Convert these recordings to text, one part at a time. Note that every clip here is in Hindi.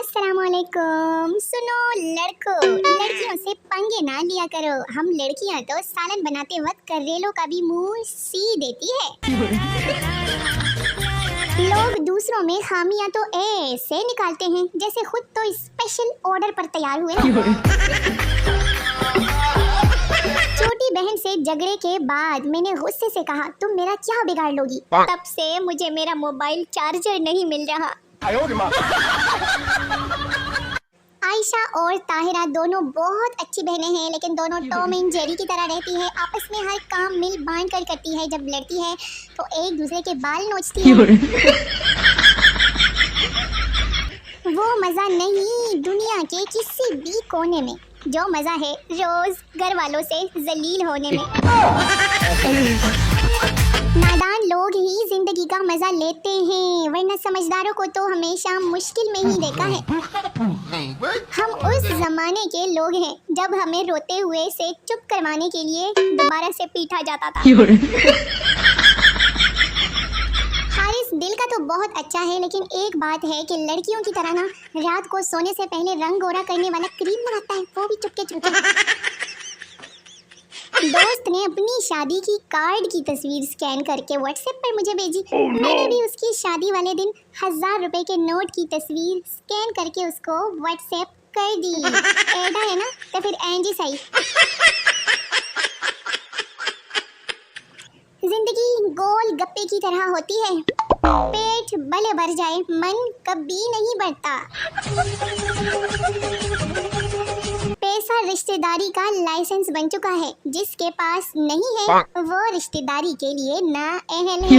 अस्सलामुअलैकुम। सुनो लड़कों, लड़कियों से पंगे ना लिया करो। हम लड़कियां तो सालन बनाते वक्त करेलों का भी मुंह सी देती है। लोग दूसरों में खामियां तो ऐसे निकालते हैं जैसे खुद तो स्पेशल ऑर्डर पर तैयार हुए। छोटी बहन से झगड़े के बाद मैंने गुस्से से कहा, तुम मेरा क्या बिगाड़ लोगी? तब से मुझे मेरा मोबाइल चार्जर नहीं मिल रहा। आयशा और ताहिरा दोनों बहुत अच्छी बहनें हैं, लेकिन दोनों टॉम एंड जेरी की तरह रहती है। आपस में हर काम मिल बांट कर करती है। जब लड़ती है तो एक दूसरे के बाल नोचती है। वो मजा नहीं दुनिया के किसी भी कोने में। जो मजा है रोज घर वालों से जलील होने में। नादान लोग ही जिंदगी का मजा लेते हैं, वरना समझदारों को तो हमेशा मुश्किल में ही देखा है। हम उस जमाने के लोग हैं जब हमें रोते हुए से चुप करवाने के लिए दोबारा से पीटा जाता था। हारिस दिल का तो बहुत अच्छा है, लेकिन एक बात है कि लड़कियों की तरह ना रात को सोने से पहले रंग गोरा करने वाला क्रीम लगाता है, वो भी चुपके चुपके। दोस्त ने अपनी शादी की कार्ड की तस्वीर स्कैन करके व्हाट्सएप पर मुझे भेजी। मैंने भी उसकी शादी वाले दिन 1000 रुपए के नोट की तस्वीर स्कैन करके उसको व्हाट्सएप कर दी। ऐडा है ना, तो फिर एंजी सही। जिंदगी गोल गप्पे की तरह होती है, पेट भले भर जाए मन कभी नहीं बढ़ता। पैसा रिश्तेदारी का लाइसेंस बन चुका है, जिसके पास नहीं है वो रिश्तेदारी के लिए ना अहल है।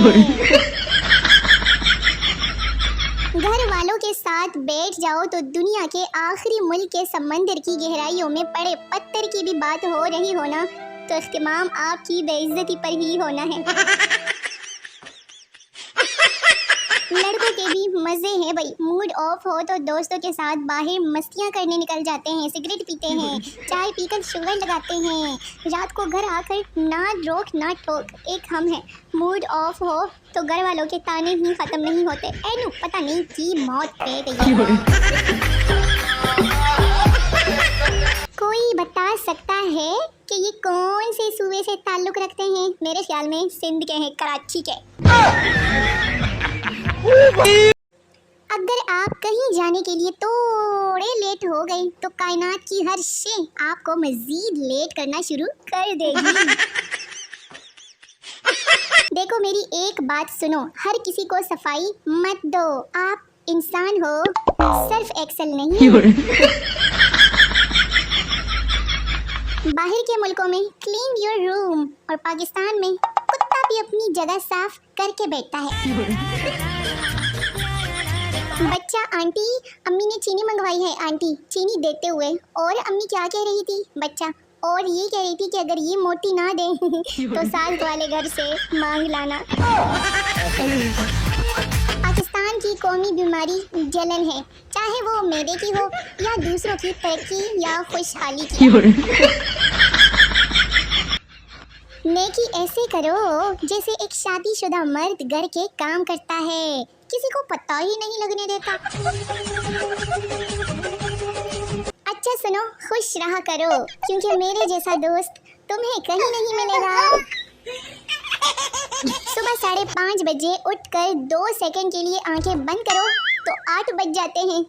घर वालों के साथ बैठ जाओ तो दुनिया के आखिरी मुल्क के समंदर की गहराइयों में पड़े पत्थर की भी बात हो रही होना तो इख्तिमाम आपकी बेइज्जती पर ही होना है। लड़कों के भी मजे हैं भाई। मूड ऑफ हो तो दोस्तों के साथ बाहर मस्तियां करने निकल जाते हैं, सिगरेट पीते हैं, चाय पीकर शुगर लगाते हैं। रात को घर आकर ना रोक ना टोक एक हम है। मूड ऑफ हो तो घर वालों के ताने ही खत्म नहीं होते। एनु पता नहीं की मौत पे गई। कोई बता सकता है कि ये कौन से सूबे से ताल्लुक रखते हैं? मेरे ख्याल में सिंध के हैं, कराची के। अगर आप कहीं जाने के लिए थोड़े लेट हो गए तो कायनात की हर शे आपको मजीद लेट करना शुरू कर देगी। देखो मेरी एक बात सुनो, हर किसी को सफाई मत दो। आप इंसान हो, सर्फ एक्सेल नहीं। बाहर के मुल्कों में क्लीन योर रूम और पाकिस्तान में कुत्ता भी अपनी जगह साफ करके बैठता है। बच्चा, आंटी अम्मी ने चीनी मंगवाई है। आंटी चीनी देते हुए, और अम्मी क्या कह रही थी? बच्चा, और ये कह रही थी कि अगर ये मोटी ना दे तो साथ वाले घर से मांग लाना। पाकिस्तान की कौमी बीमारी जलन है, चाहे वो मैदे की हो या दूसरों की तरक्की या खुशहाली की। नेकी ऐसे करो जैसे एक शादीशुदा मर्द घर के काम करता है, किसी को पता ही नहीं लगने देता। अच्छा सुनो, खुश रहा करो क्योंकि मेरे जैसा दोस्त तुम्हें कहीं नहीं मिलेगा। सुबह 5:30 बजे उठकर 2 सेकंड के लिए आंखें बंद करो तो 8 बज जाते हैं।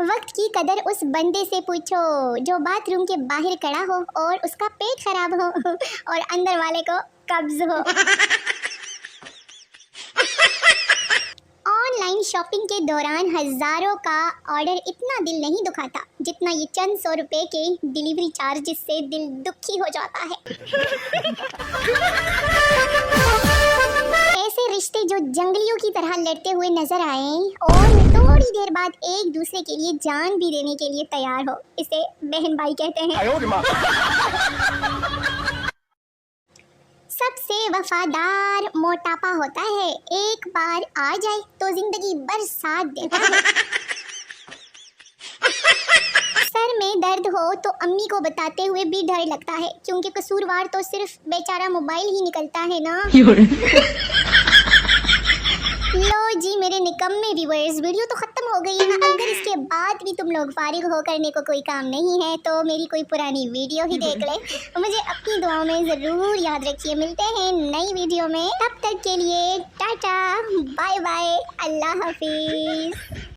वक्त की कदर उस बंदे से पूछो जो बाथरूम के बाहर खड़ा हो और उसका पेट खराब हो और अंदर वाले को कब्ज हो। ऑनलाइन शॉपिंग के दौरान हजारों का ऑर्डर इतना दिल नहीं दुखाता जितना ये चंद 100 रुपए के डिलीवरी चार्ज से दिल दुखी हो जाता है। ऐसे रिश्ते जो जंगलियों की तरह लड़ते हुए नजर आए और थोड़ी देर बाद एक दूसरे के लिए जान भी देने के लिए तैयार हो, इसे बहन भाई कहते हैं। सबसे वफादार मोटापा होता है, एक बार आ जाए तो जिंदगी भर साथ देता है। सर में दर्द हो तो अम्मी को बताते हुए भी डर लगता है, क्योंकि कसूरवार तो सिर्फ बेचारा मोबाइल ही निकलता है ना। लो जी मेरे निकम्मे व्यूअर्स, वीडियो तो खत्म हो गई है ना। अगर इसके बाद भी तुम लोग फारिग हो करने को कोई काम नहीं है तो मेरी कोई पुरानी वीडियो ही देख ले। मुझे अपनी दुआओं में ज़रूर याद रखिए। मिलते हैं नई वीडियो में, तब तक के लिए टाटा बाय बाय, अल्लाह हाफिज़।